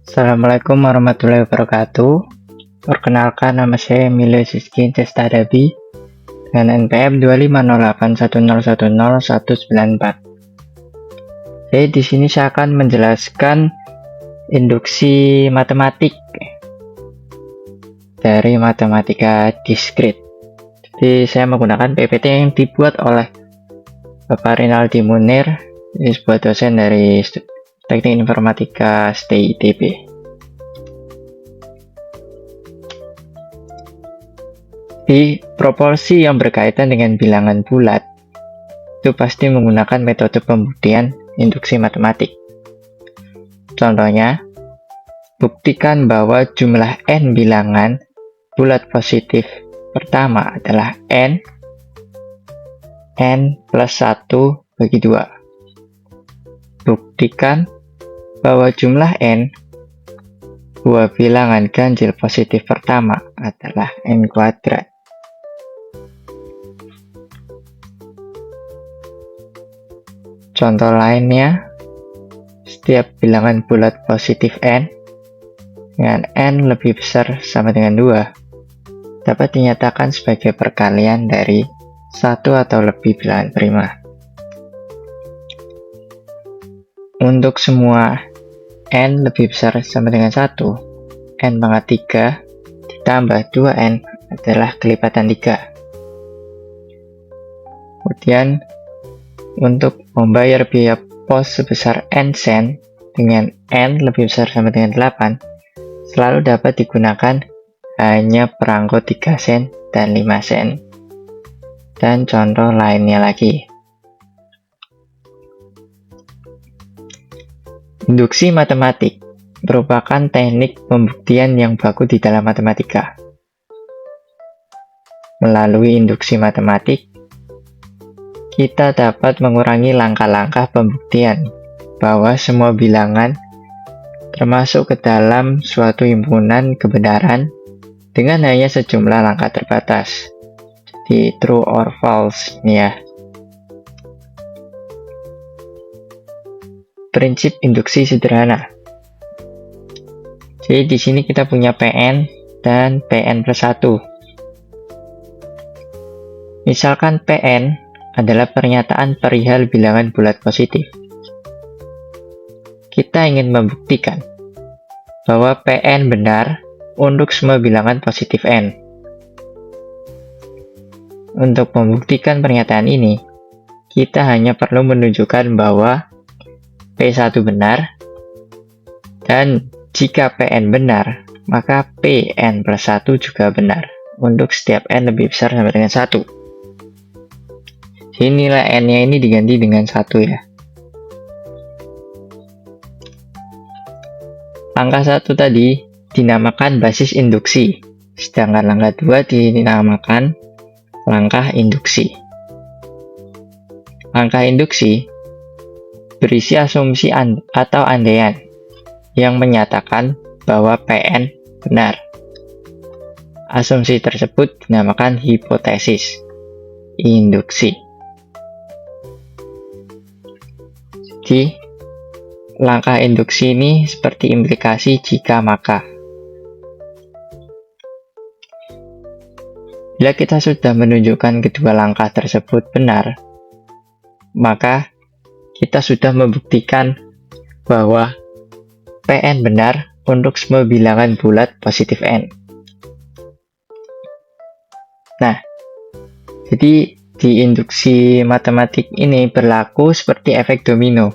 Assalamualaikum warahmatullahi wabarakatuh. Perkenalkan, nama saya Emilio Siskin Cestadabi dengan NPM 250810109194. Jadi di sini saya akan menjelaskan induksi matematik dari matematika diskrit. Jadi saya menggunakan PPT yang dibuat oleh Bapak Rinaldi Munir, ini sebuah dosen dari Teknik Informatika STI ITB. Di proporsi yang berkaitan dengan bilangan bulat itu pasti menggunakan metode pembuktian induksi matematik. Contohnya, buktikan bahwa jumlah n bilangan bulat positif pertama adalah n plus 1 bagi 2. Buktikan bahwa jumlah n buah bilangan ganjil positif pertama adalah n kuadrat. Contoh lainnya, setiap bilangan bulat positif n dengan n lebih besar sama dengan 2 dapat dinyatakan sebagai perkalian dari satu atau lebih bilangan prima. Untuk semua n lebih besar sama dengan 1, n pangkat 3 ditambah 2n adalah kelipatan 3. Kemudian, untuk membayar biaya pos sebesar n sen dengan n lebih besar sama dengan 8, selalu dapat digunakan hanya perangko 3 sen dan 5 sen. Dan contoh lainnya lagi. Induksi matematik merupakan teknik pembuktian yang baku di dalam matematika. Melalui induksi matematik, kita dapat mengurangi langkah-langkah pembuktian bahwa semua bilangan termasuk ke dalam suatu himpunan kebenaran dengan hanya sejumlah langkah terbatas. Jadi true or false ini ya. Prinsip induksi sederhana. Jadi di sini kita punya Pn dan Pn plus 1. Misalkan Pn adalah pernyataan perihal bilangan bulat positif. Kita ingin membuktikan bahwa Pn benar untuk semua bilangan positif n. Untuk membuktikan pernyataan ini, kita hanya perlu menunjukkan bahwa P1 benar, dan jika Pn benar, maka Pn plus 1 juga benar untuk setiap n lebih besar sama dengan 1. Jadi nilai n-nya ini diganti dengan 1 ya. Langkah 1 tadi dinamakan basis induksi, sedangkan langkah 2 dinamakan langkah induksi. Langkah induksi berisi asumsi atau andaian yang menyatakan bahwa Pn benar. Asumsi tersebut dinamakan hipotesis induksi. Jadi, langkah induksi ini seperti implikasi jika maka. Bila kita sudah menunjukkan kedua langkah tersebut benar, maka kita sudah membuktikan bahwa Pn benar untuk semua bilangan bulat positif n. Nah, jadi di induksi matematik ini berlaku seperti efek domino.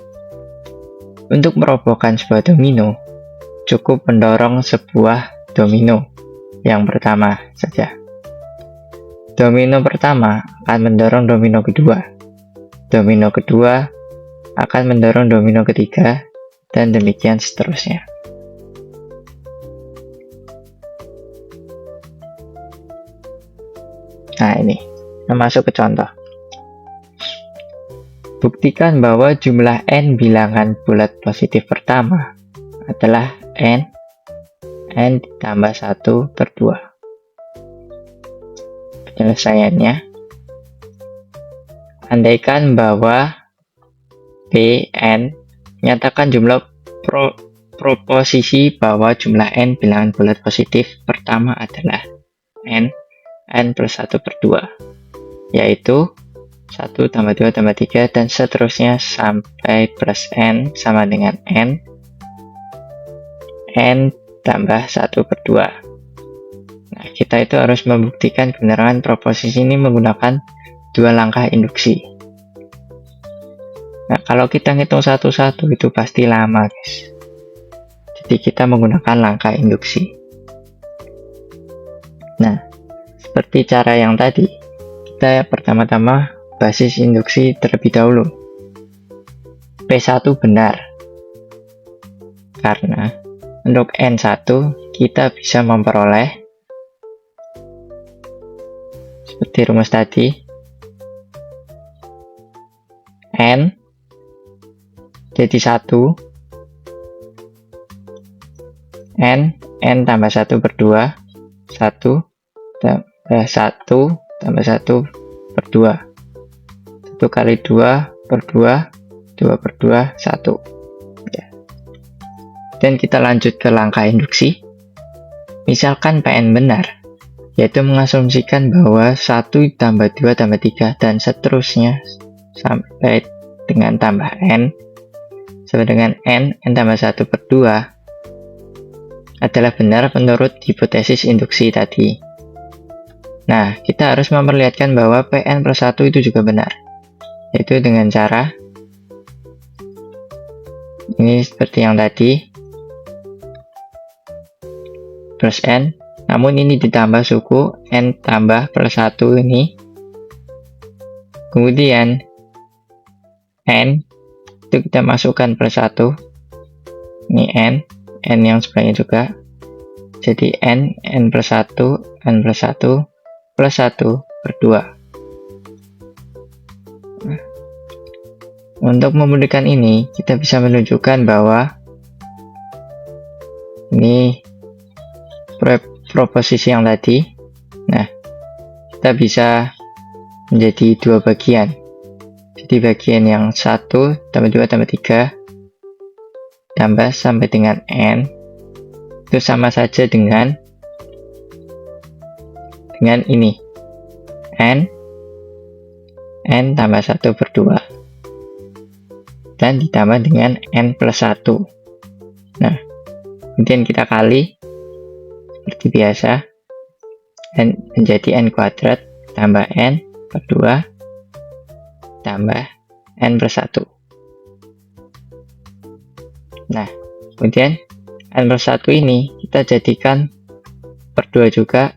Untuk merobohkan sebuah domino, cukup mendorong sebuah domino yang pertama saja. Domino pertama akan mendorong domino kedua. Domino kedua akan mendorong domino ketiga, dan demikian seterusnya. Nah ini, masuk ke contoh. Buktikan bahwa jumlah n bilangan bulat positif pertama adalah n ditambah 1 per 2. Penyelesaiannya, andaikan bahwa Pn nyatakan jumlah proposisi bahwa jumlah n bilangan bulat positif pertama adalah n plus 1 per 2, yaitu 1 tambah 2 tambah 3 dan seterusnya sampai plus n sama dengan n tambah 1 per 2. Nah, kita itu harus membuktikan kebenaran proposisi ini menggunakan dua langkah induksi. Nah, kalau kita ngitung satu-satu itu pasti lama, guys. Jadi kita menggunakan langkah induksi. Nah, seperti cara yang tadi, kita pertama-tama basis induksi terlebih dahulu. P1 benar. Karena untuk N1 kita bisa memperoleh seperti rumus tadi, N jadi 1, N tambah 1 per 2, 1 tambah 1 tambah 1 per 2. 1 kali 2 per 2, 2 per 2, 1. Ya. Dan kita lanjut ke langkah induksi. Misalkan Pn benar, yaitu mengasumsikan bahwa 1 tambah 2 tambah 3 dan seterusnya sampai dengan tambah n sampai dengan n tambah 1 per 2 adalah benar menurut hipotesis induksi tadi. Nah, kita harus memperlihatkan bahwa Pn plus 1 itu juga benar, yaitu dengan cara ini seperti yang tadi, plus n, namun ini ditambah suku n tambah plus 1 ini, kemudian n itu kita masukkan plus 1, ini n yang sebelahnya juga, jadi n plus 1 plus 1 per 2. Nah, untuk memudahkan ini, kita bisa menunjukkan bahwa ini proposisi yang tadi. Nah, kita bisa menjadi dua bagian. Jadi bagian yang 1 tambah 2 tambah 3 tambah sampai dengan n itu sama saja dengan ini, n tambah 1 per 2 dan ditambah dengan n plus 1. Nah, kemudian kita kali seperti biasa, n menjadi n kuadrat tambah n per 2 tambah n plus 1. Nah, kemudian n plus 1 ini kita jadikan per 2 juga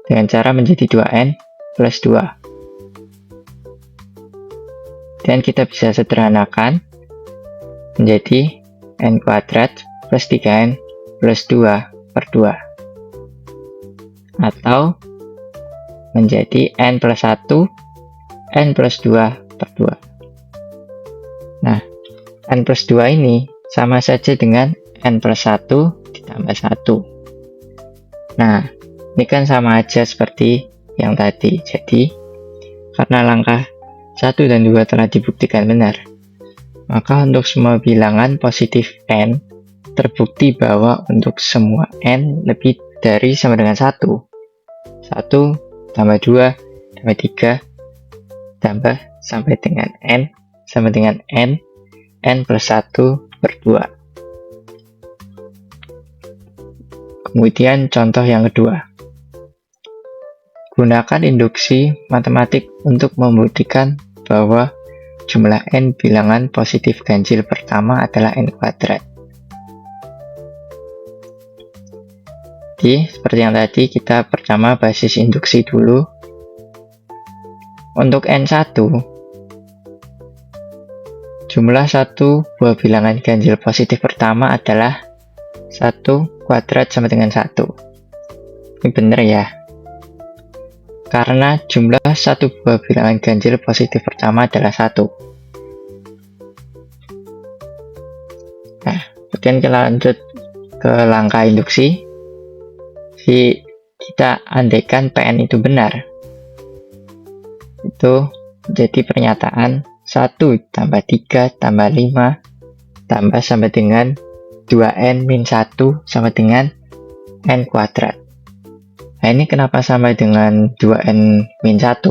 dengan cara menjadi 2n plus 2. Dan kita bisa sederhanakan menjadi n kuadrat plus 3n plus 2 per 2. Atau menjadi n plus 1, n plus 2 per 2. Nah, n plus 2 ini sama saja dengan n plus 1 ditambah 1. Nah, ini kan sama aja seperti yang tadi. Jadi, karena langkah 1 dan 2 telah dibuktikan benar, maka untuk semua bilangan positif n, terbukti bahwa untuk semua n lebih dari sama dengan 1. 1 tambah 2 tambah 3 tambah sampai dengan n sama dengan n plus 1 per 2. Kemudian contoh yang kedua. Gunakan induksi matematik untuk membuktikan bahwa jumlah n bilangan positif ganjil pertama adalah n kuadrat. Jadi, seperti yang tadi, kita pertama basis induksi dulu. Untuk n1, jumlah satu buah bilangan ganjil positif pertama adalah 1 kuadrat sama dengan 1. Ini benar ya? Karena jumlah satu buah bilangan ganjil positif pertama adalah 1. Nah, kemudian kita lanjut ke langkah induksi. Jadi, kita andaikan Pn itu benar. Itu jadi pernyataan 1 tambah 3 tambah 5 tambah sampai dengan 2n min 1 sama dengan n kuadrat. Nah, ini kenapa sama dengan 2n min 1?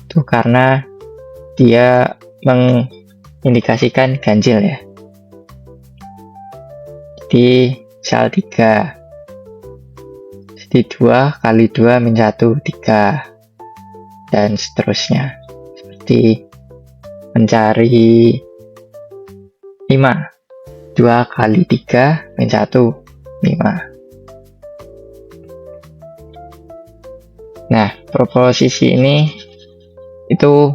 Itu karena dia mengindikasikan ganjil ya. Jadi misal 3, jadi 2 kali 2 min 1, 3, dan seterusnya. Seperti mencari 5, 2 kali 3 min 1, 5. Nah, proposisi ini itu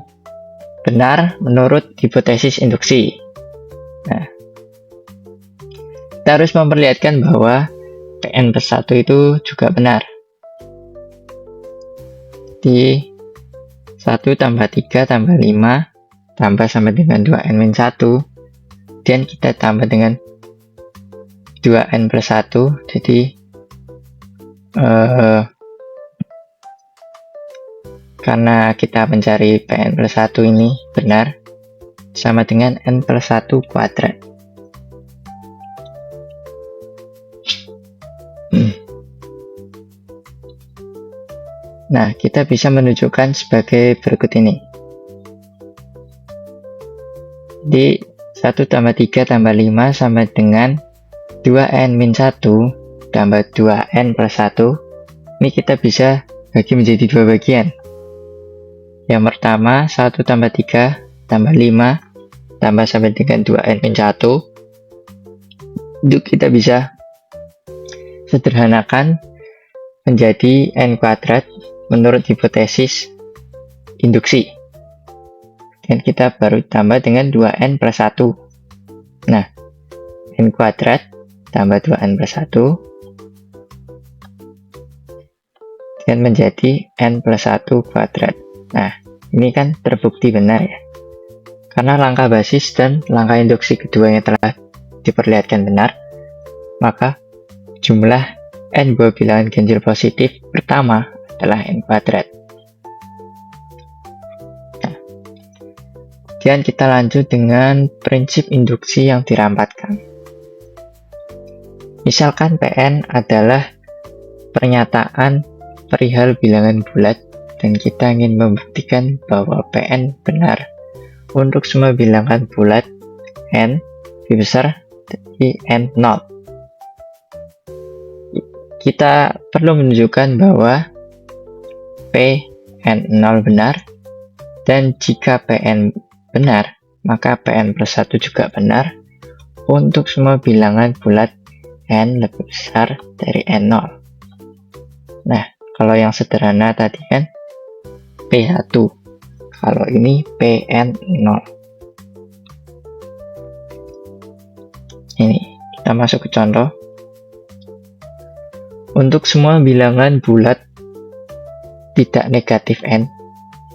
benar menurut hipotesis induksi. Nah, kita harus memperlihatkan bahwa Pn plus 1 itu juga benar. Di 1 tambah 3 tambah 5 tambah sama dengan 2n min 1, dan kita tambah dengan 2n plus 1, jadi karena kita mencari Pn plus 1 ini benar, sama dengan n plus 1 kuadrat. Nah, kita bisa menunjukkan sebagai berikut ini. Jadi 1 tambah 3 tambah 5 sama dengan 2n min 1 tambah 2n plus 1. Ini kita bisa bagi menjadi dua bagian. Yang pertama 1 tambah 3 tambah 5 tambah sama dengan 2n min 1. Itu kita bisa sederhanakan menjadi n kuadrat menurut hipotesis induksi. Dan kita baru tambah dengan 2n plus 1. Nah, n kuadrat tambah 2n plus 1 dan menjadi n plus 1 kuadrat. Nah, ini kan terbukti benar ya. Karena langkah basis dan langkah induksi keduanya telah diperlihatkan benar, maka jumlah n buah bilangan ganjil positif pertama adalah n kuadrat. Nah, kemudian kita lanjut dengan prinsip induksi yang dirampatkan. Misalkan Pn adalah pernyataan perihal bilangan bulat, dan kita ingin membuktikan bahwa Pn benar untuk semua bilangan bulat n lebih besar dari n0. Kita perlu menunjukkan bahwa Pn0 benar, dan jika Pn benar, maka Pn plus 1 juga benar untuk semua bilangan bulat n lebih besar dari n0. Nah, kalau yang sederhana tadi kan P1, kalau ini Pn0. Ini kita masuk ke contoh. Untuk semua bilangan bulat tidak negatif n,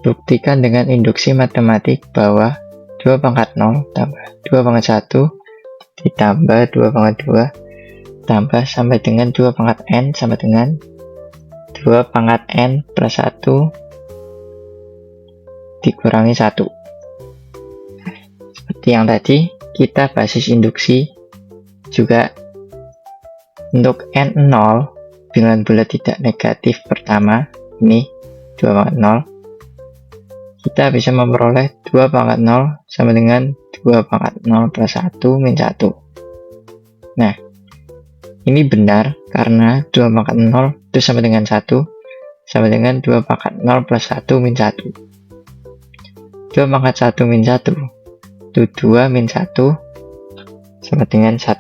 buktikan dengan induksi matematik bahwa 2 pangkat 0 tambah 2 pangkat 1 ditambah 2 pangkat 2 tambah sampai dengan 2 pangkat n sama dengan 2 pangkat n plus 1 dikurangi 1. Seperti yang tadi, kita basis induksi juga untuk n0, bilangan bulat tidak negatif pertama, ini 2 pangkat 0, kita bisa memperoleh 2 pangkat 0 sama dengan 2 pangkat 0 plus 1 min 1. Nah, ini benar karena 2 pangkat 0 itu sama dengan 1, sama dengan 2 pangkat 0 plus 1 min 1. 2 pangkat 1 min 1 itu 2 min 1 sama dengan 1.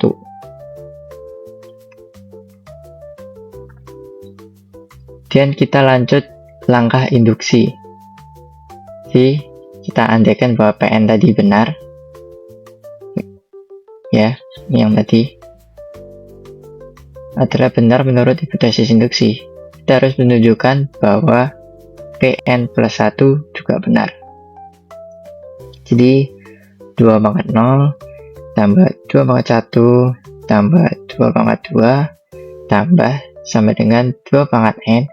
Kemudian kita lanjut langkah induksi. Jadi kita andaikan bahwa Pn tadi benar. Ya, ini yang tadi adalah benar menurut hipotesis induksi. Kita harus menunjukkan bahwa Pn plus 1 juga benar. Jadi 2 pangkat 0 tambah 2 pangkat 1 tambah 2 pangkat 2 tambah sama dengan 2 pangkat n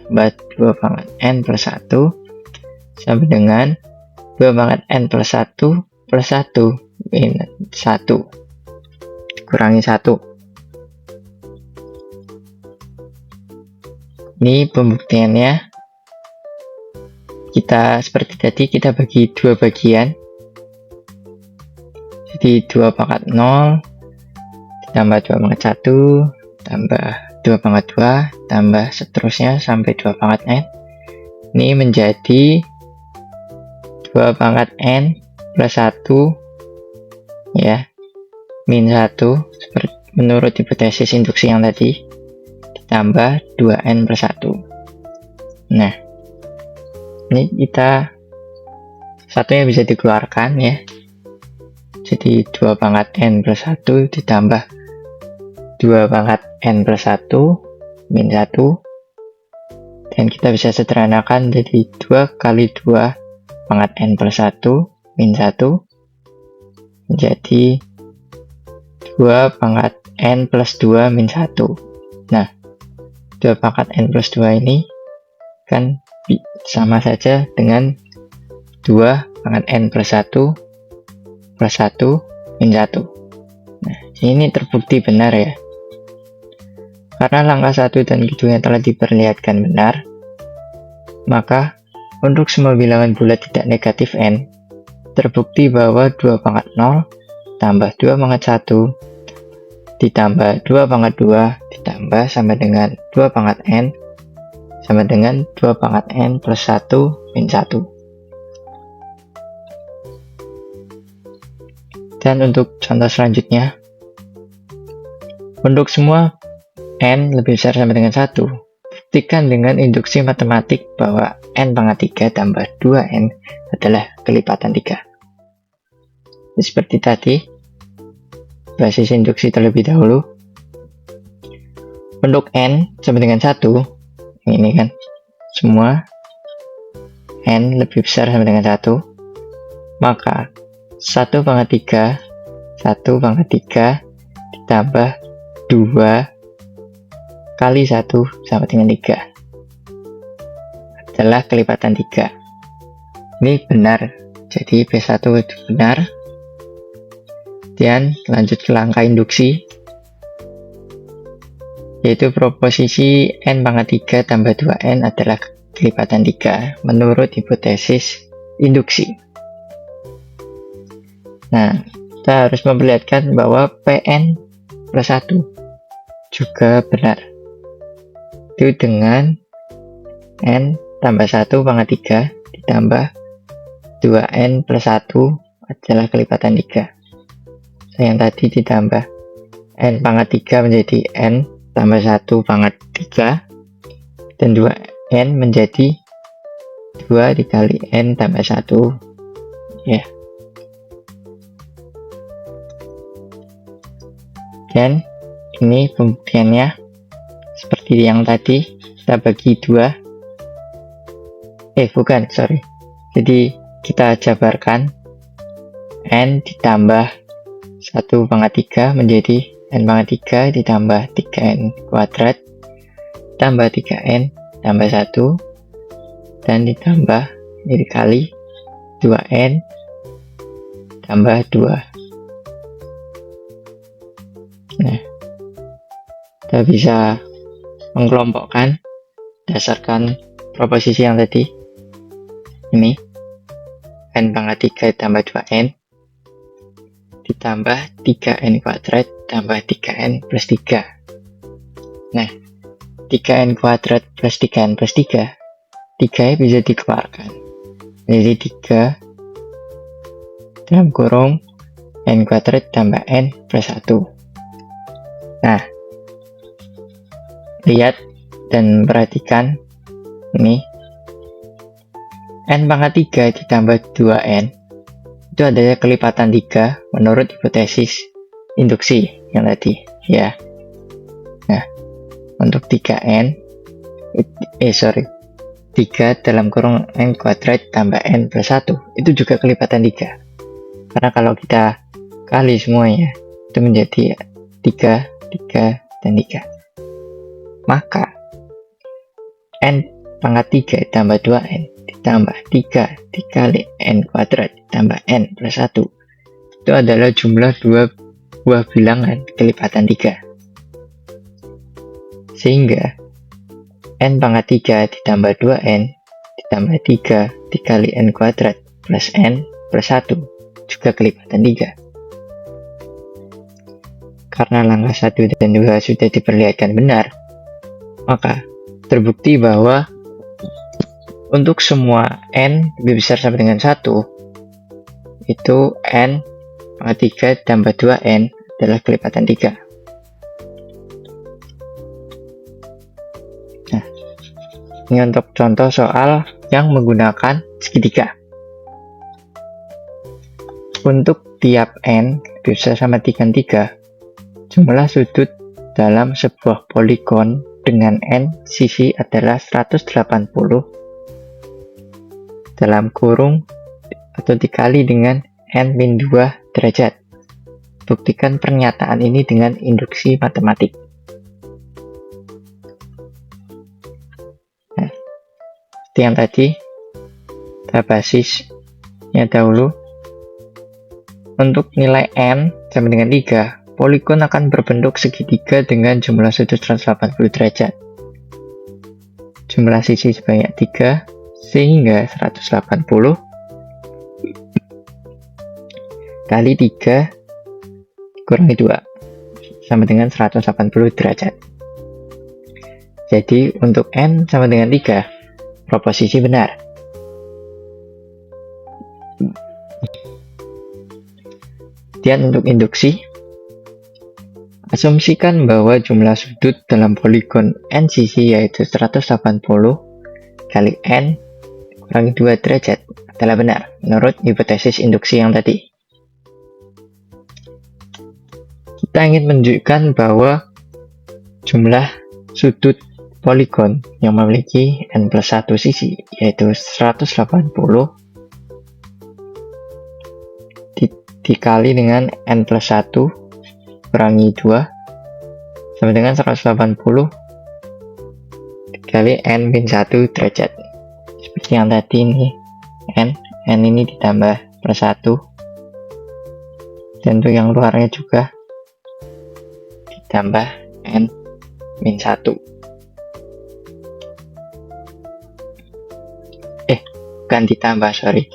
tambah 2 pangkat n plus 1 sama dengan 2 pangkat n plus 1 plus 1 min 1 dikurangi 1. Ini pembuktiannya. Seperti tadi kita bagi 2 bagian. Jadi 2 pangkat 0 ditambah 2 pangkat 1 tambah 2 pangkat 2 tambah seterusnya sampai 2 pangkat n. Ini menjadi 2 pangkat n plus 1 ya, min 1 seperti menurut hipotesis induksi yang tadi, ditambah 2n plus 1. Nah, ini kita satunya bisa dikeluarkan ya. Jadi 2 pangkat n plus 1 ditambah 2 pangkat n plus 1 min 1. Dan kita bisa sederhanakan jadi 2 kali 2 pangkat n plus 1 min 1 menjadi 2 pangkat n plus 2 min 1. Nah, 2 pangkat n plus 2 ini kan sama saja dengan 2 pangkat n plus 1 plus 1 min 1. Nah, ini terbukti benar ya. Karena langkah 1 dan kedua telah diperlihatkan benar, maka untuk semua bilangan bulat tidak negatif n, terbukti bahwa 2 pangkat 0 tambah 2 pangkat 1 ditambah 2 pangkat 2 ditambah sama dengan 2 pangkat n sama dengan 2 pangkat n plus 1 min 1. Dan untuk contoh selanjutnya, untuk semua n lebih besar sama dengan 1, buktikan dengan induksi matematik bahwa n pangkat 3 tambah 2n adalah kelipatan 3. Seperti tadi, basis induksi terlebih dahulu. Untuk n sama dengan 1, ini kan, semua n lebih besar sama dengan 1, maka 1 pangkat 3 ditambah 2 kali 1 sama dengan 3 adalah kelipatan 3. Ini benar, jadi B1 itu benar. Dan lanjut ke langkah induksi, yaitu proposisi n pangkat 3 tambah 2n adalah kelipatan 3 menurut hipotesis induksi. Nah, kita harus memperlihatkan bahwa Pn plus 1 juga benar. Itu dengan n tambah 1 pangkat 3 ditambah 2n plus 1 adalah kelipatan 3. Yang tadi ditambah n pangkat 3 menjadi n tambah 1 pangkat 3 dan 2n menjadi 2 dikali n tambah 1 ya. Dan ini pembuktiannya seperti yang tadi, kita bagi 2. Jadi kita jabarkan n ditambah 1 pangkat 3 menjadi n pangkat 3 ditambah 3n kuadrat tambah 3n tambah 1 dan ditambah dikali 2n tambah 2. Nah, kita bisa mengelompokkan berdasarkan proposisi yang tadi. Ini n pangkat 3 tambah 2n ditambah 3n kuadrat tambah 3n plus 3. Nah, 3n kuadrat plus 3n plus 3 nya bisa dikeluarkan. Jadi 3 dalam kurung n kuadrat tambah n plus 1. Nah, lihat dan perhatikan ini n pangkat 3 ditambah 2n itu adalah kelipatan 3 menurut hipotesis induksi yang tadi ya. Nah, untuk 3 dalam kurung n kuadrat tambah n plus 1 itu juga kelipatan 3, karena kalau kita kali semuanya itu menjadi 3 dan 3. Maka n pangkat 3 tambah 2n ditambah 3 dikali n kuadrat ditambah n plus 1 itu adalah jumlah 2 sebuah bilangan kelipatan 3. Sehingga n pangkat 3 ditambah 2n ditambah 3 dikali n kuadrat plus n plus 1 juga kelipatan 3. Karena langkah 1 dan 2 sudah diperlihatkan benar, maka terbukti bahwa untuk semua n lebih besar sama dengan 1, itu n pangkat 3 tambah 2n adalah kelipatan 3. Nah, ini untuk contoh soal yang menggunakan segitiga. Untuk tiap n lebih besar sama dengan 3, jumlah sudut dalam sebuah poligon dengan n sisi adalah 180 dalam kurung atau dikali dengan n-2 derajat. Buktikan pernyataan ini dengan induksi matematik. Nah, seperti yang tadi, kita basisnya dahulu. Untuk nilai n sama dengan 3, poligon akan berbentuk segitiga dengan jumlah sudut 180 derajat. Jumlah sisi sebanyak 3, sehingga 180 kali 3 kurangi 2 sama dengan 180 derajat. Jadi untuk n sama dengan 3, proposisi benar. Kemudian untuk induksi, asumsikan bahwa jumlah sudut dalam poligon n sisi yaitu 180 kali n kurangi 2 derajat adalah benar menurut hipotesis induksi yang tadi. Kita ingin menunjukkan bahwa jumlah sudut poligon yang memiliki n plus 1 sisi yaitu 180 dikali dengan n plus 1 kurangi 2 sama dengan 180 dikali n min 1 derajat. Seperti yang tadi ini, n ini ditambah plus 1, dan untuk yang luarnya juga ditambah n min 1. Bukan ditambah, sorry.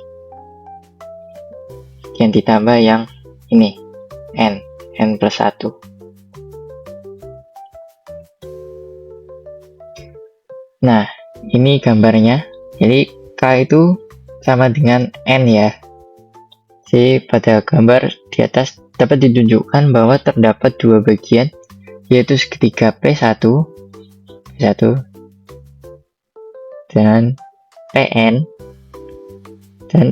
Yang ditambah yang ini, n plus 1. Nah, ini gambarnya. Jadi K itu sama dengan n ya. Jadi pada gambar di atas dapat ditunjukkan bahwa terdapat dua bagian, yaitu segitiga P1 dan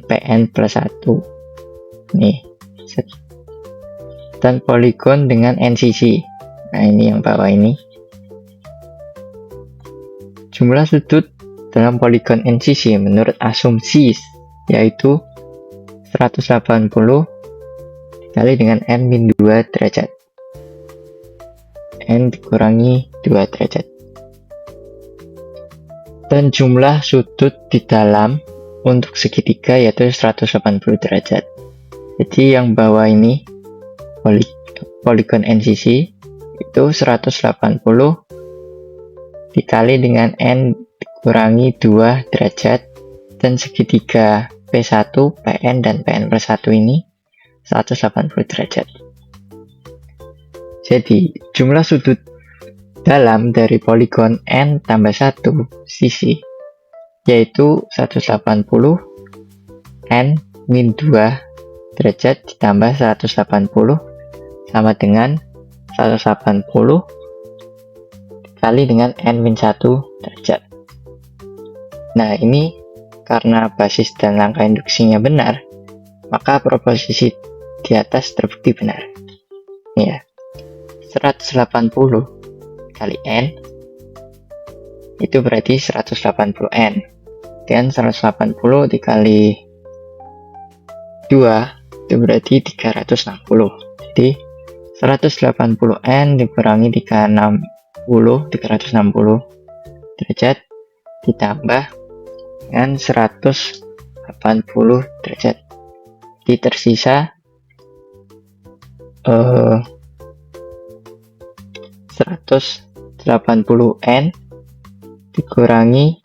PN plus 1. Nih, dan poligon dengan n sisi. Nah, ini yang bawah ini. Jumlah sudut dalam poligon n sisi menurut asumsi yaitu 180 dikali dengan n min 2 derajat. N dikurangi 2 derajat. Dan jumlah sudut di dalam untuk segitiga yaitu 180 derajat. Jadi yang bawah ini poligon n sisi itu 180 dikali dengan n dikurangi 2 derajat, dan segitiga P1, PN, dan PN plus 1 ini 180 derajat. Jadi jumlah sudut dalam dari poligon n tambah 1 sisi yaitu 180 n min 2 derajat ditambah 180 sama dengan 180 dikali dengan n min 1 derajat. Nah, ini karena basis dan langkah induksinya benar, maka proposisi di atas terbukti benar. Ya, 180 kali n itu berarti 180n, dan 180 dikali 2 itu berarti 360. Jadi 180n dikurangi 360 derajat ditambah dengan 180 derajat. Jadi tersisa 180N dikurangi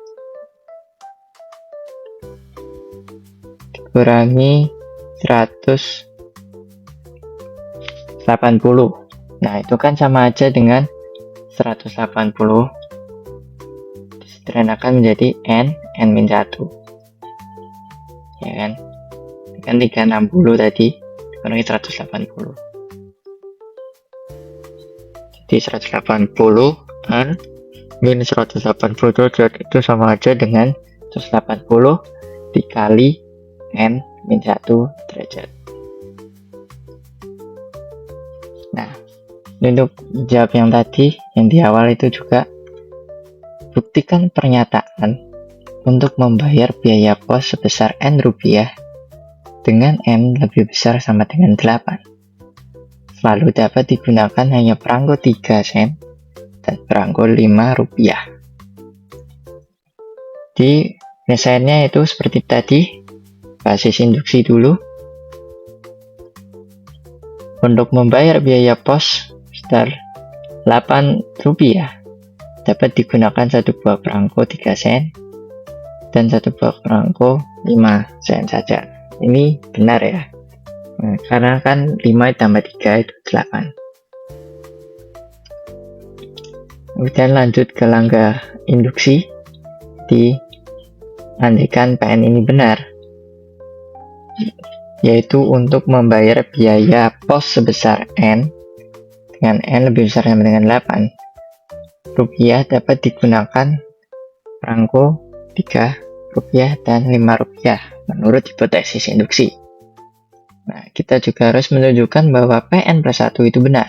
180. Nah, itu kan sama aja dengan 180 disederhanakan menjadi N-1. Ya kan? Kan 360 tadi dikurangi 180. Jadi 180 N min 180 derajat itu sama aja dengan 180 dikali N-1 derajat. Nah, untuk jawab yang tadi, yang di awal itu juga, buktikan pernyataan untuk membayar biaya pos sebesar N rupiah dengan N lebih besar sama dengan 8. Lalu dapat digunakan hanya perangko 3 sen dan perangko 5 rupiah. Di penyelesaiannya itu seperti tadi, basis induksi dulu. Untuk membayar biaya pos sebesar 8 rupiah dapat digunakan satu buah perangko 3 sen dan satu buah perangko 5 sen saja. Ini benar ya. Nah, karena kan 5 tambah 3 itu 8. Kemudian lanjut ke langkah induksi. Andaikan PN ini benar, yaitu untuk membayar biaya pos sebesar N dengan N lebih besar sama dengan 8 rupiah dapat digunakan perangko 3 rupiah dan 5 rupiah menurut hipotesis induksi. Nah, kita juga harus menunjukkan bahwa PN plus 1 itu benar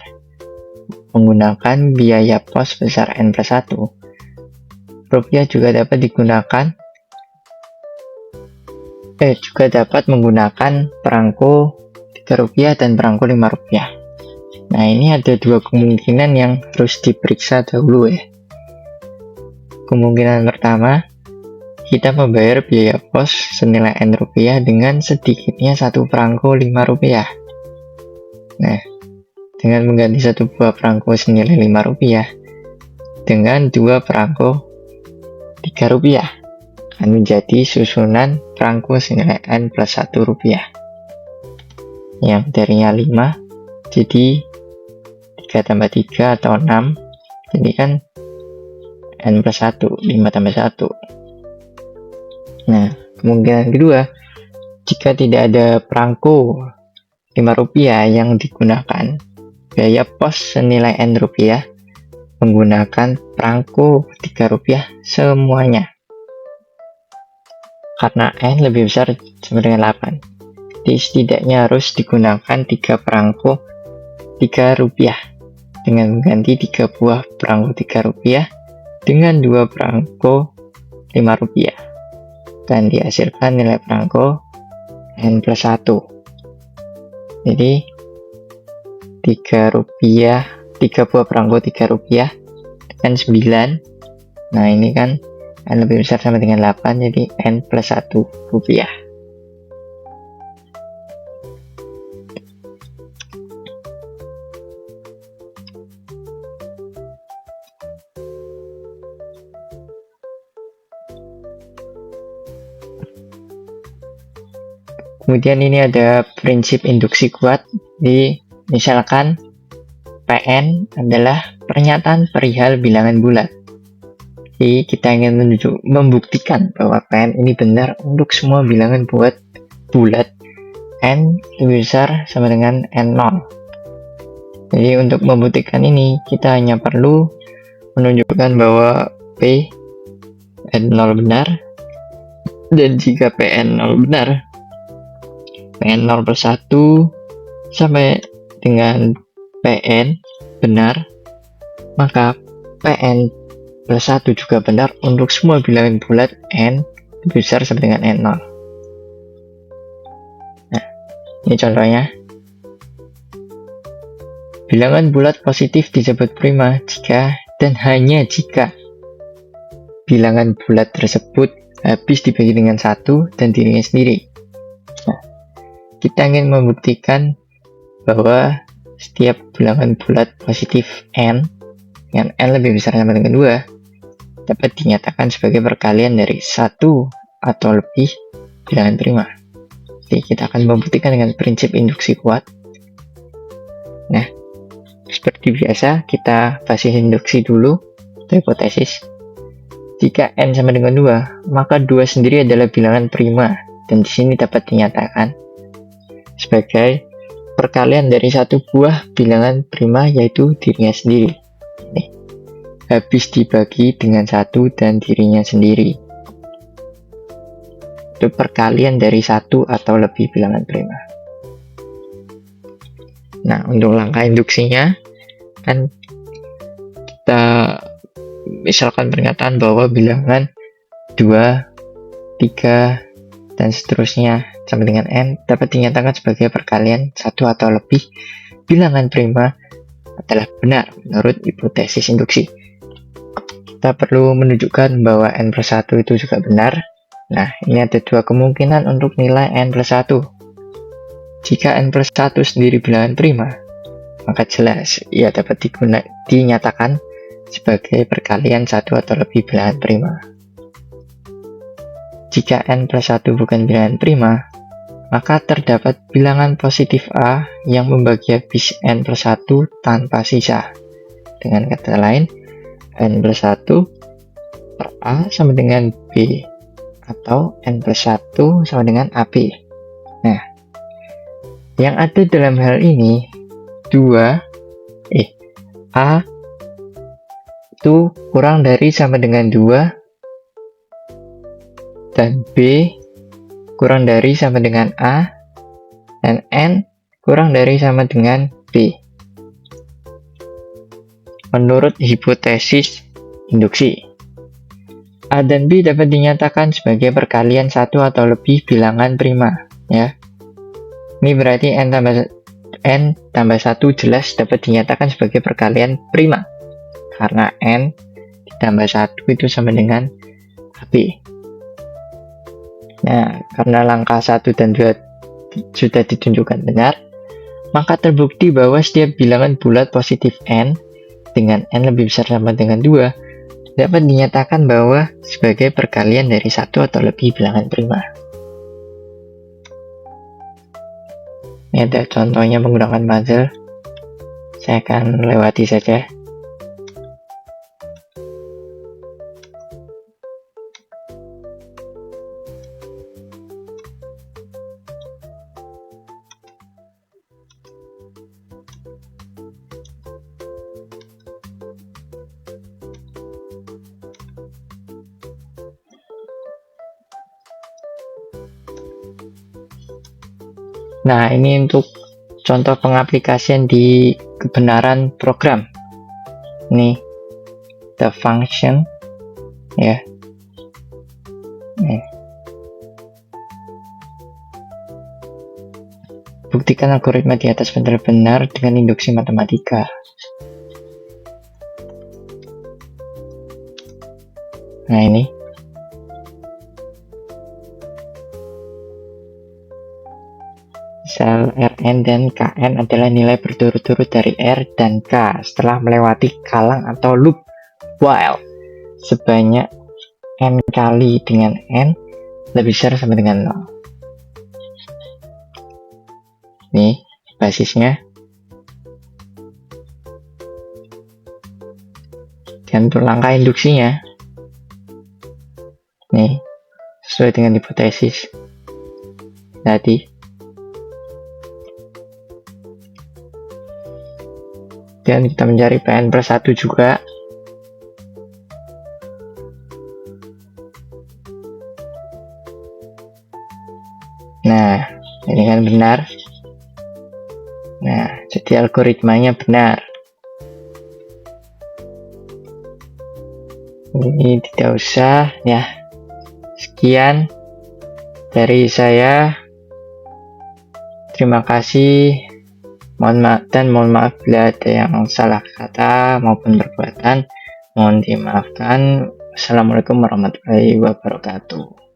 menggunakan biaya pos sebesar N plus 1. Rupiah juga dapat digunakan menggunakan perangko 3 rupiah dan perangko 5 rupiah. Nah, ini ada dua kemungkinan yang harus diperiksa dahulu ya. Kemungkinan pertama, kita membayar biaya pos senilai N rupiah dengan sedikitnya satu perangko 5 rupiah. Nah, dengan mengganti satu buah perangko senilai 5 rupiah dengan dua perangko 3 rupiah akan menjadi susunan perangko senilai N plus 1 rupiah. Yang darinya 5, jadi 3 tambah 3 atau 6, jadi kan N plus 1, 5 tambah 1. Nah, kemungkinan kedua, jika tidak ada perangko 5 rupiah yang digunakan, biaya pos senilai N rupiah menggunakan perangko 3 rupiah semuanya. Karena N lebih besar sama dengan 8. Jadi setidaknya harus digunakan 3 perangko 3 rupiah dengan mengganti 3 buah perangko 3 rupiah dengan 2 perangko 5 rupiah dan dihasilkan nilai perangko N plus 1. Jadi 3 rupiah, 3 buah perangko 3 rupiah dengan 9. Nah, ini kan N lebih besar sama dengan 8, jadi N plus 1 rupiah. Kemudian ini ada prinsip induksi kuat. Misalkan PN adalah pernyataan perihal bilangan bulat. Jadi kita ingin membuktikan bahwa PN ini benar untuk semua bilangan bulat N lebih besar sama dengan N0. Jadi untuk membuktikan ini kita hanya perlu menunjukkan bahwa P N0 benar, dan jika PN0 benar, PN0 plus 1 sampai dengan PN benar, maka PN plus 1 juga benar untuk semua bilangan bulat N lebih besar sama dengan N0. Nah, ini contohnya. Bilangan bulat positif disebut prima jika dan hanya jika bilangan bulat tersebut habis dibagi dengan 1 dan dirinya sendiri. Nah, kita ingin membuktikan bahwa setiap bilangan bulat positif n dengan n lebih besar sama dengan 2 dapat dinyatakan sebagai perkalian dari satu atau lebih bilangan prima. Jadi kita akan membuktikan dengan prinsip induksi kuat. Nah, seperti biasa kita basis induksi dulu atau hipotesis. Jika n sama dengan 2, maka 2 sendiri adalah bilangan prima dan di sini dapat dinyatakan sebagai perkalian dari satu buah bilangan prima yaitu dirinya sendiri. Nih, habis dibagi dengan 1 dan dirinya sendiri. Itu perkalian dari satu atau lebih bilangan prima. Nah, untuk langkah induksinya kan kita misalkan pernyataan bahwa bilangan 2, 3, dan seterusnya sama dengan n dapat dinyatakan sebagai perkalian satu atau lebih bilangan prima adalah benar menurut hipotesis induksi. Kita perlu menunjukkan bahwa n plus 1 itu juga benar. Nah, ini ada dua kemungkinan untuk nilai n plus 1. Jika n plus 1 sendiri bilangan prima, maka jelas ia dapat dinyatakan sebagai perkalian satu atau lebih bilangan prima. Jika n plus 1 bukan bilangan prima, maka terdapat bilangan positif A yang membagi habis n plus 1 tanpa sisa. Dengan kata lain, n plus 1 per A sama dengan B, atau n plus 1 sama dengan AB. Nah, yang ada dalam hal ini, A itu kurang dari sama dengan 2, dan B kurang dari sama dengan A, dan N kurang dari sama dengan B. Menurut hipotesis induksi, A dan B dapat dinyatakan sebagai perkalian satu atau lebih bilangan prima, ya. Ini berarti n tambah 1 jelas dapat dinyatakan sebagai perkalian prima, karena n ditambah 1 itu sama dengan AB. Nah, karena langkah 1 dan 2 sudah ditunjukkan benar, maka terbukti bahwa setiap bilangan bulat positif n dengan n lebih besar sama dengan 2 dapat dinyatakan bahwa sebagai perkalian dari satu atau lebih bilangan prima. Ini ada contohnya menggunakan puzzle. Saya akan lewati saja. Nah, ini untuk contoh pengaplikasian di kebenaran program. Ini the function, ya. Buktikan algoritma di atas benar-benar dengan induksi matematika. Nah, ini. Sel Rn dan Kn adalah nilai berturut-turut dari R dan K setelah melewati kalang atau loop while sebanyak n kali dengan n lebih besar sama dengan 0. Nih basisnya. Dan untuk langkah induksinya, nih sesuai dengan hipotesis tadi. Dan kita mencari Pn plus 1 juga. Nah, ini kan benar. Nah, jadi algoritmanya benar. Ini tidak usah, ya. Sekian dari saya. Terima kasih. Mohon maaf bila ada yang salah kata maupun perbuatan. Mohon dimaafkan. Assalamualaikum warahmatullahi wabarakatuh.